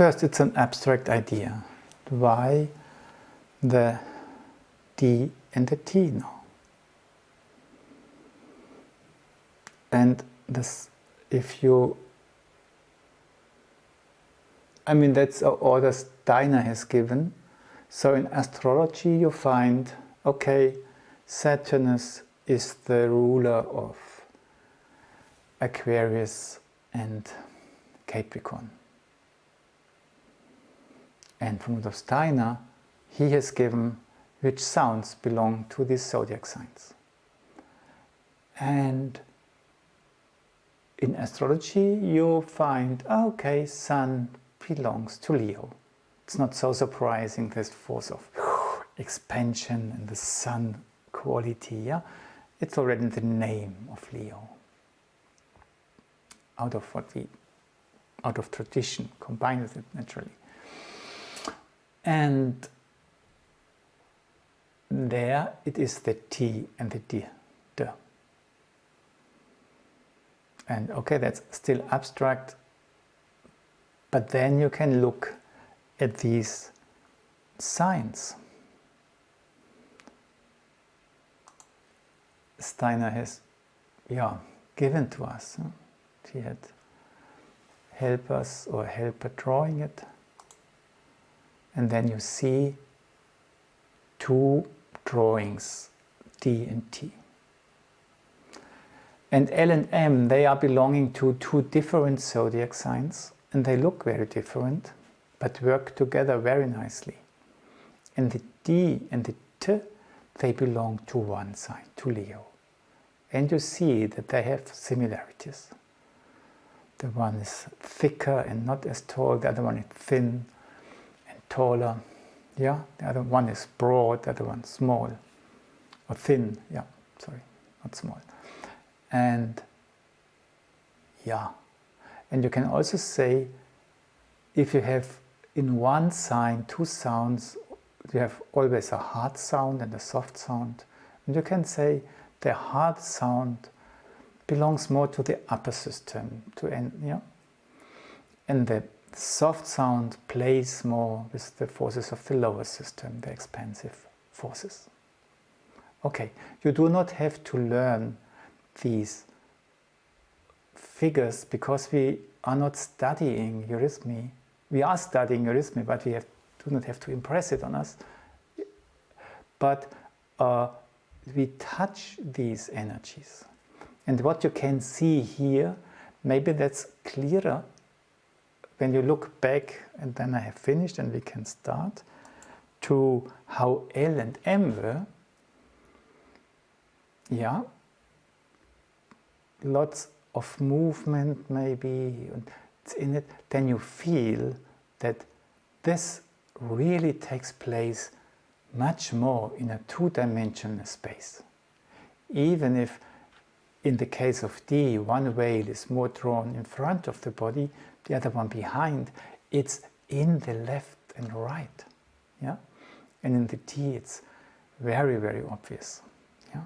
first it's an abstract idea. Why the D and the T now? And this, if you, I mean, that's an order Steiner has given. So in astrology you find, okay, Saturnus is the ruler of Aquarius and Capricorn. And from Rudolf Steiner, he has given which sounds belong to these zodiac signs. And in astrology you find, okay, Sun belongs to Leo. It's not so surprising, this force of expansion and the Sun quality, yeah? It's already in the name of Leo. Out of tradition, combined with it naturally. And there it is the T and the D. And okay, that's still abstract, but then you can look at these signs. Steiner has given to us. He had helped us or helper drawing it. And then you see two drawings, D and T. And L and M, they are belonging to two different zodiac signs, and they look very different, but work together very nicely. And the D and the T, they belong to one sign, to Leo. And you see that they have similarities. The one is thicker and not as tall, the other one is thin and taller. Yeah, the other one is broad, the other one small. Or thin, yeah, sorry, not small. And and you can also say, if you have in one sign two sounds, you have always a hard sound and a soft sound. And you can say the hard sound belongs more to the upper system, and the soft sound plays more with the forces of the lower system, the expansive forces. Okay, you do not have to learn these figures because we are not studying eurythmy. We are studying eurythmy, but we do not have to impress it on us. But we touch these energies. And what you can see here, maybe that's clearer when you look back, and then I have finished and we can start, to how L and M were. Yeah. Lots of movement maybe, and it's in it, then you feel that this really takes place much more in a two-dimensional space. Even if in the case of D, one veil is more drawn in front of the body, the other one behind, it's in the left and right. Yeah? And in the D it's very, very obvious. Yeah?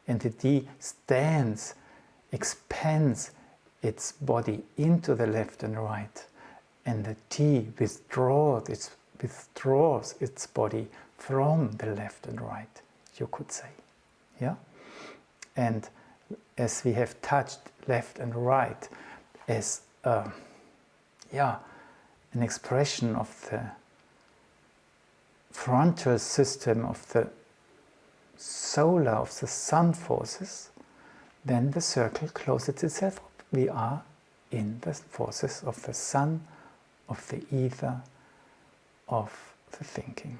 And the D stands, expands its body into the left and right, and the T withdraws its body from the left and right, you could say. Yeah? And as we have touched left and right as an expression of the frontal system of the solar, of the sun forces, then the circle closes itself up. We are in the forces of the sun, of the ether, of the thinking,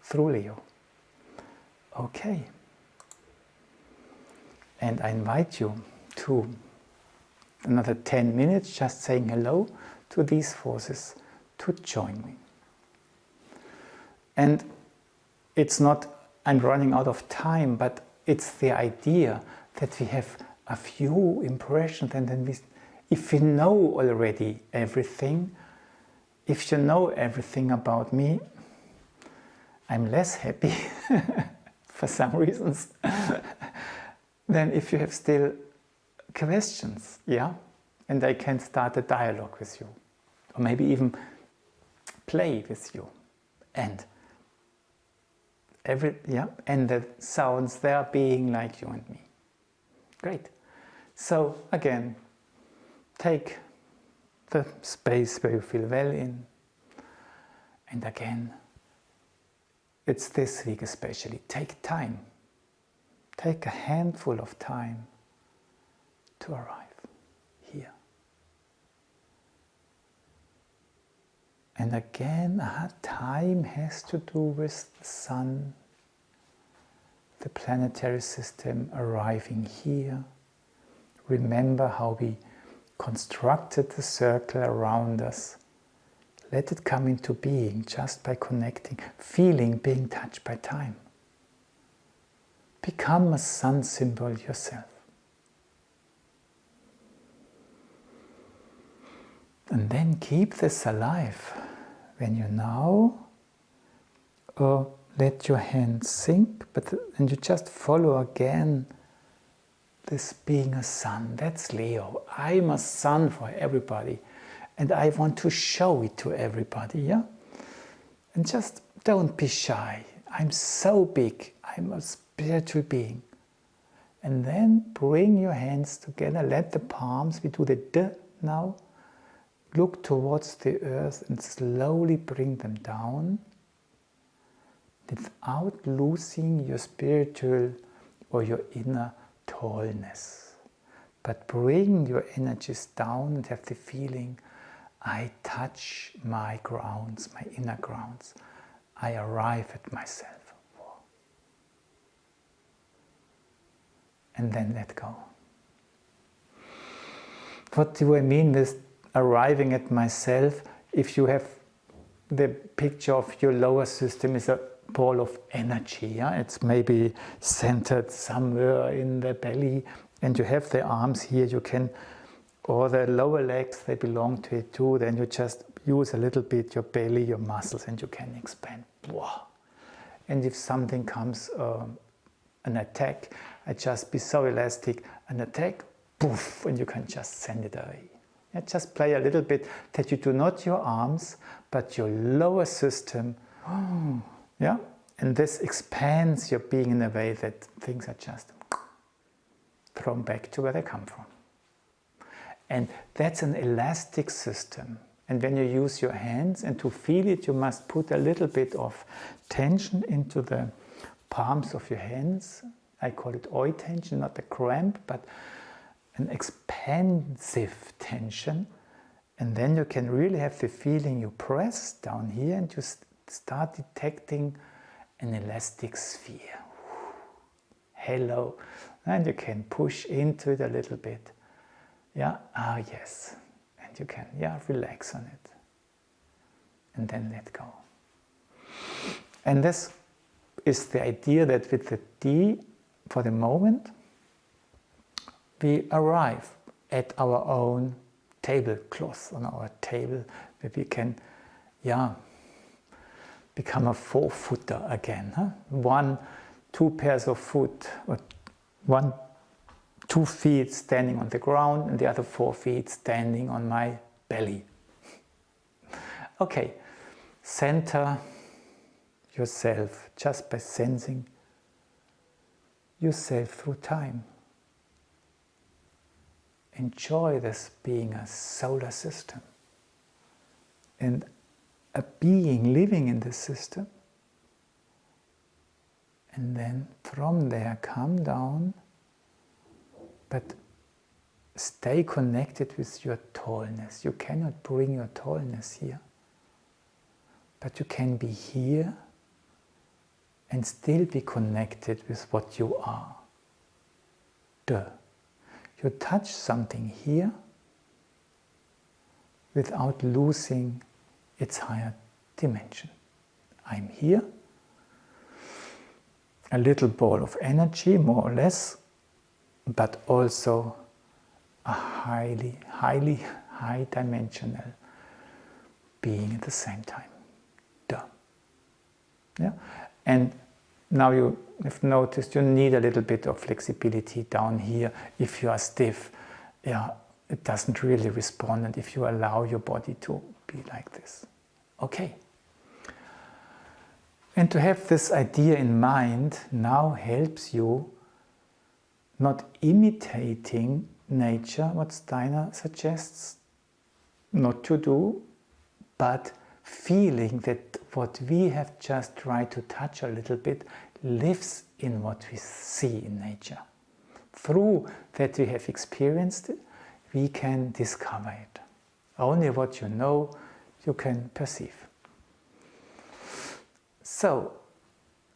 through Leo. Okay. And I invite you to another 10 minutes just saying hello to these forces to join me. And it's not, I'm running out of time, but it's the idea that we have a few impressions, and then if we know already everything, if you know everything about me, I'm less happy for some reasons than if you have still questions, yeah? And I can start a dialogue with you. or maybe even play with you. And and the sounds, they are being like you and me. Great. So again, take the space where you feel well in. And again, it's this week especially. Take time. Take a handful of time to arrive here. And again, time has to do with the sun, the planetary system arriving here. Remember how we constructed the circle around us. Let it come into being just by connecting, feeling, being touched by time. Become a sun symbol yourself. And then keep this alive when you now let your hands sink, and you just follow again this being a sun. That's Leo. I'm a sun for everybody, and I want to show it to everybody, yeah? And just don't be shy. I'm so big. I'm a spiritual being. And then bring your hands together. Let the palms, we do the D now. Look towards the earth and slowly bring them down without losing your spiritual or your inner tallness. But bring your energies down and have the feeling, I touch my grounds, my inner grounds. I arrive at myself. And then let go. What do I mean with arriving at myself? If you have the picture of your lower system is a ball of energy, yeah? It's maybe centered somewhere in the belly, and you have the arms here, you can, or the lower legs, they belong to it too, then you just use a little bit your belly, your muscles, and you can expand. Wow. And if something comes, an attack, I just be so elastic, an attack, poof, and you can just send it away. Yeah, just play a little bit that you do not your arms, but your lower system. Yeah, and this expands your being in a way that things are just thrown back to where they come from. And that's an elastic system. And when you use your hands, and to feel it, you must put a little bit of tension into the palms of your hands. I call it oi tension, not a cramp, but an expansive tension. And then you can really have the feeling you press down here and you start detecting an elastic sphere. Hello. And you can push into it a little bit. Yeah, yes. And you can, relax on it. And then let go. And this is the idea that with the D, for the moment, we arrive at our own tablecloth, on our table, where we can, become a 4-footer again. Huh? 2 pairs of foot, or 2 feet standing on the ground, and the other 4 feet standing on my belly. Okay, center yourself just by sensing yourself through time. Enjoy this being a solar system and a being living in this system. And then from there come down, but stay connected with your tallness. You cannot bring your tallness here, but you can be here and still be connected with what you are. You touch something here without losing its higher dimension. I'm here, a little ball of energy, more or less, but also a highly high dimensional being at the same time. Yeah? And now you have noticed you need a little bit of flexibility down here. If you are stiff, it doesn't really respond. And if you allow your body to be like this. Okay. And to have this idea in mind now helps you not imitating nature, what Steiner suggests not to do, but feeling that what we have just tried to touch a little bit lives in what we see in nature. Through that we have experienced it, we can discover it. Only what you know, you can perceive. So,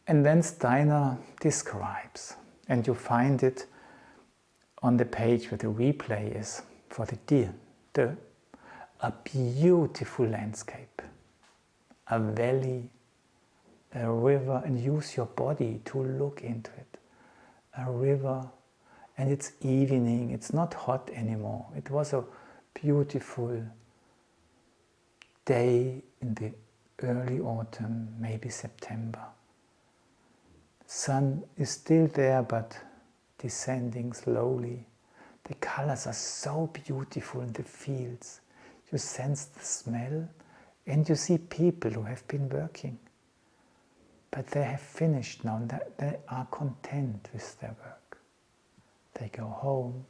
and then Steiner describes, and you find it on the page where the replay is for the deer, a beautiful landscape, a valley, a river, and use your body to look into it. A river, and it's evening, it's not hot anymore. It was a beautiful day in the early autumn, maybe September. Sun is still there, but descending slowly. The colors are so beautiful in the fields. You sense the smell, and you see people who have been working. But they have finished now, they are content with their work. They go home,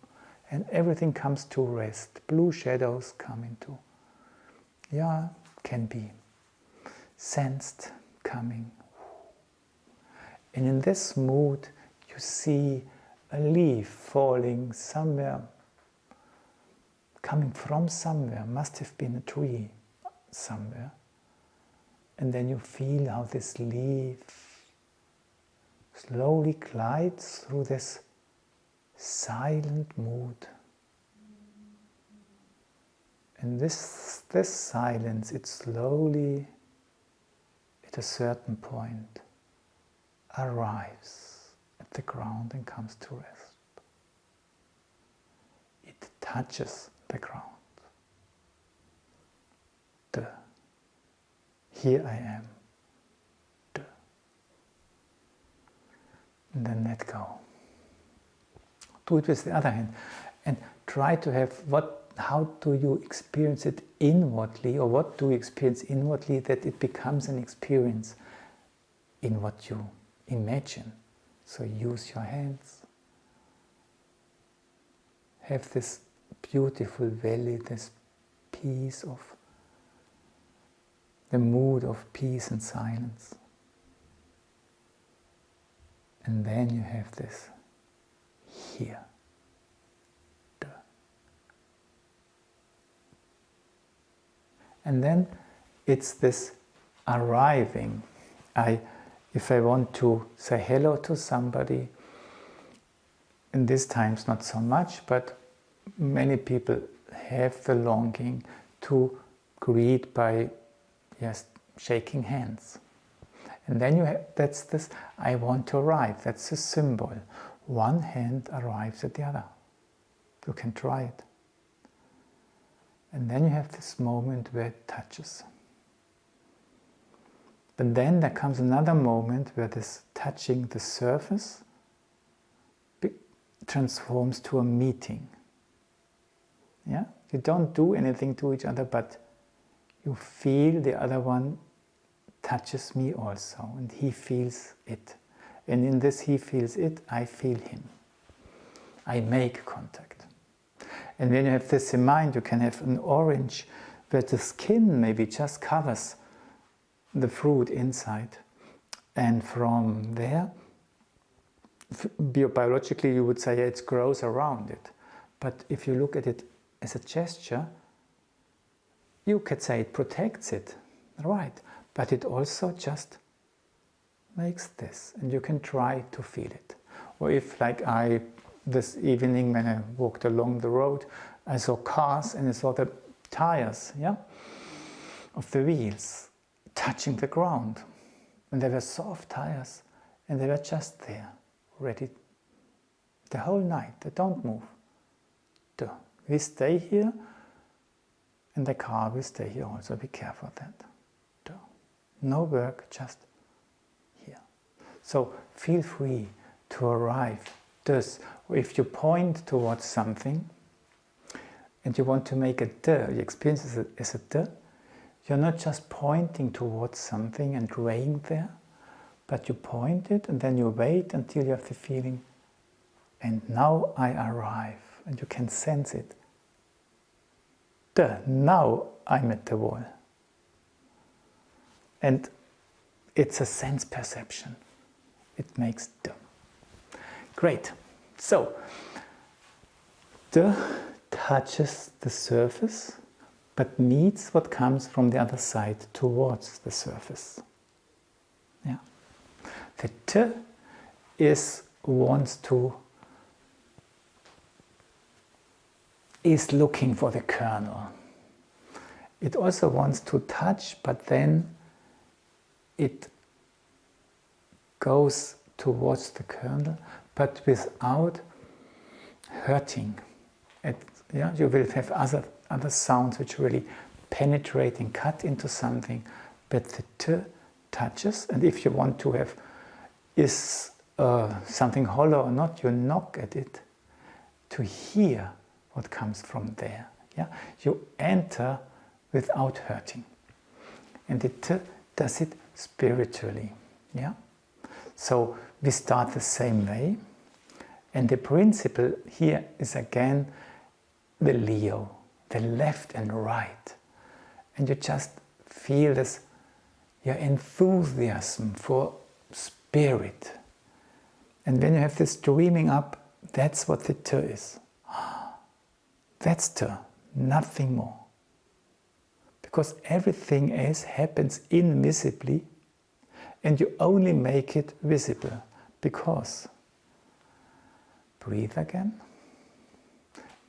and everything comes to rest. Blue shadows come into, can be sensed coming. And in this mood, you see a leaf falling somewhere, coming from somewhere, must have been a tree somewhere. And then you feel how this leaf slowly glides through this silent mood. And this silence, it slowly, at a certain point, arrives at the ground and comes to rest. It touches the ground. Here I am. And then let go. Do it with the other hand. And try to have how do you experience it inwardly, or what do you experience inwardly that it becomes an experience in what you imagine. So use your hands. Have this beautiful valley, this peace of the mood of peace and silence. And then you have this here. And then it's this arriving. If I want to say hello to somebody, in these times not so much, but many people have the longing to greet by just shaking hands. And then that's this, I want to arrive, that's a symbol. One hand arrives at the other. You can try it. And then you have this moment where it touches. But then there comes another moment where this touching the surface transforms to a meeting. Yeah? You don't do anything to each other, but you feel the other one touches me also, and he feels it. And in this he feels it, I feel him. I make contact. And when you have this in mind, you can have an orange where the skin maybe just covers the fruit inside. And from there, biologically you would say it grows around it. But if you look at it as a gesture, you could say it protects it, right? But it also just makes this, and you can try to feel it. Or if, like this evening when I walked along the road, I saw cars and I saw the tires, of the wheels touching the ground. And they were soft tires, and they were just there, ready the whole night. They don't move. We stay here, and the car will stay here also. Be careful of that. No work, just here. So feel free to arrive. Thus, if you point towards something and you want to make a the, you experience it as a the, You're not just pointing towards something and laying there, but you point it and then you wait until you have the feeling, and now I arrive, and you can sense it. Now I'm at the wall. And it's a sense perception. It makes the. Great. So, the touches the surface, but meets what comes from the other side towards the surface. Yeah. The t is looking for the kernel. It also wants to touch, but then it goes towards the kernel, but without hurting. You will have other sounds which really penetrate and cut into something, but the t touches, and if you want to have is something hollow or not, you knock at it to hear what comes from there. Yeah? You enter without hurting. And the t does it spiritually. Yeah? So we start the same way. And the principle here is again the Leo, the left and right. And you just feel this, your enthusiasm for spirit. And when you have this dreaming up, that's what the t is. That's t, nothing more. Because everything else happens invisibly, and you only make it visible. Because, breathe again.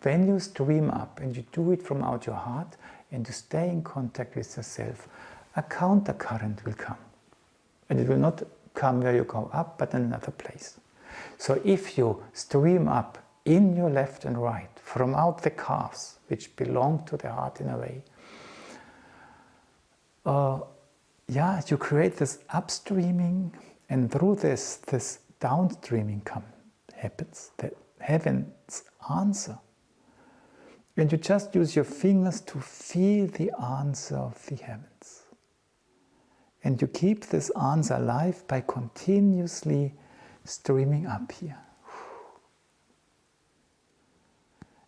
When you stream up and you do it from out your heart and you stay in contact with yourself, a counter current will come. And it will not come where you go up, but in another place. So if you stream up in your left and right, from out the calves, which belong to the heart in a way, you create this upstreaming, and through this downstreaming happens, the heavens answer. And you just use your fingers to feel the answer of the heavens. And you keep this answer alive by continuously streaming up here.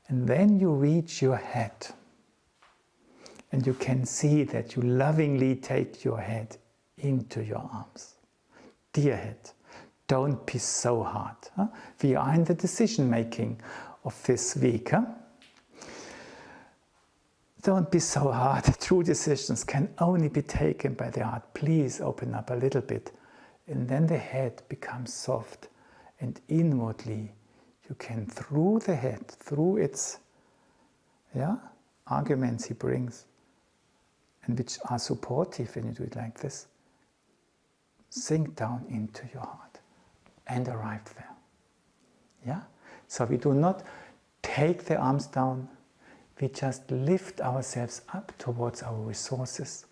And then you reach your head. And you can see that you lovingly take your head into your arms. Dear head, don't be so hard. Huh? We are in the decision making of this week. Huh? Don't be so hard. True decisions can only be taken by the heart. Please open up a little bit. And then the head becomes soft. And inwardly, you can, through the head, through its arguments he brings, and which are supportive when you do it like this, sink down into your heart and arrive there. Yeah? So we do not take the arms down, we just lift ourselves up towards our resources,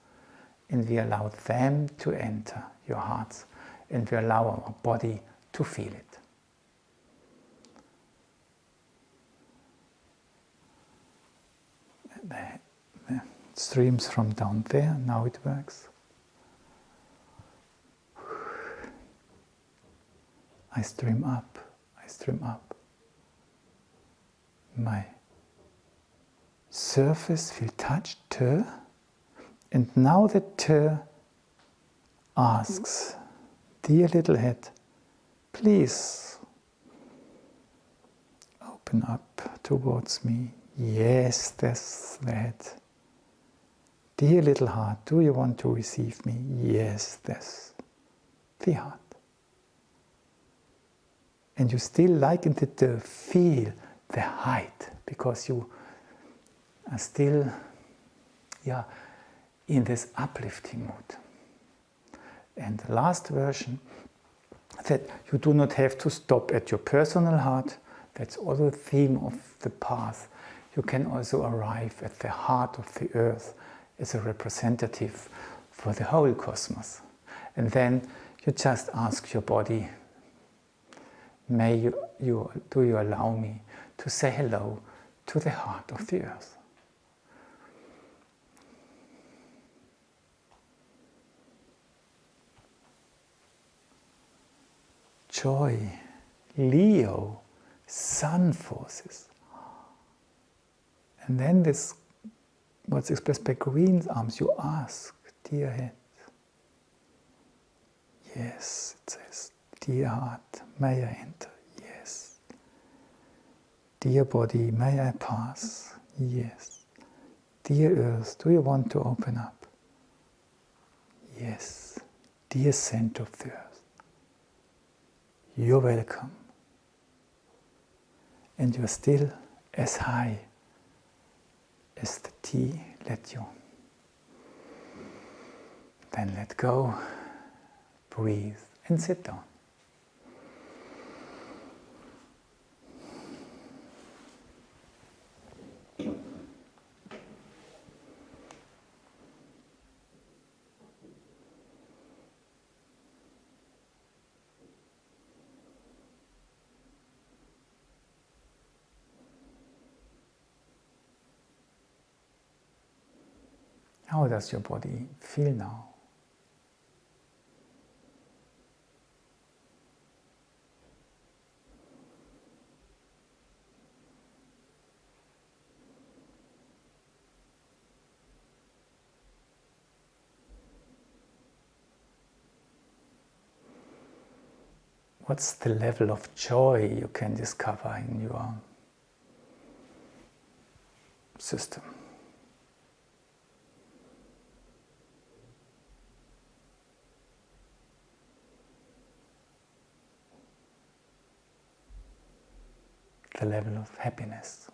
and we allow them to enter your hearts, and we allow our body to feel it. The streams from down there, now it works. I stream up, I stream up. My surface will touch T, and now the T asks, dear little head, please open up towards me. Yes, that's the head. Dear little heart, do you want to receive me? Yes, that's the heart. And you still like it to feel the height, because you are still in this uplifting mood. And the last version, that you do not have to stop at your personal heart. That's also the theme of the path. You can also arrive at the heart of the earth as a representative for the whole cosmos. And then you just ask your body, do you allow me to say hello to the heart of the earth? joy, Leo, sun forces. And then this, what's expressed by green arms, you ask, dear head. Yes, it says, dear heart, may I enter? Yes. Dear body, may I pass? Yes. Dear earth, do you want to open up? Yes. Dear center of the earth, you're welcome. And you're still as high as the T let you. Then let go, breathe, and sit down. How does your body feel now? What's the level of joy you can discover in your system? The level of happiness.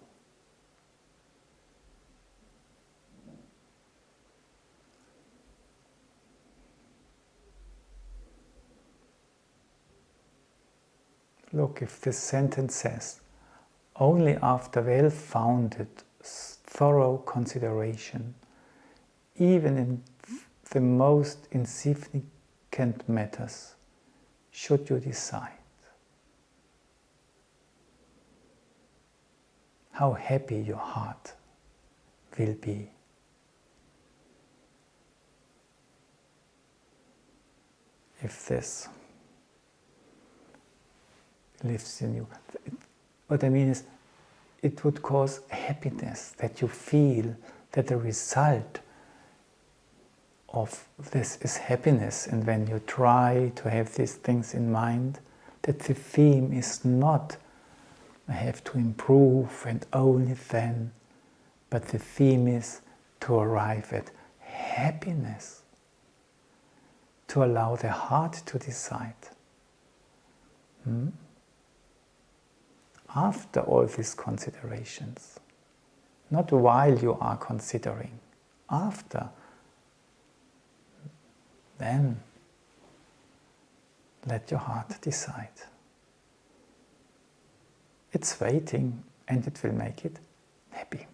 Look, if this sentence says, only after well-founded, thorough consideration, even in the most insignificant matters, should you decide. How happy your heart will be. If this lives in you. What I mean is, it would cause happiness that you feel that the result of this is happiness, and when you try to have these things in mind, that the theme is not I have to improve and only then, but the theme is to arrive at happiness, to allow the heart to decide. After all these considerations, not while you are considering, after, then let your heart decide. It's waiting and it will make it happy.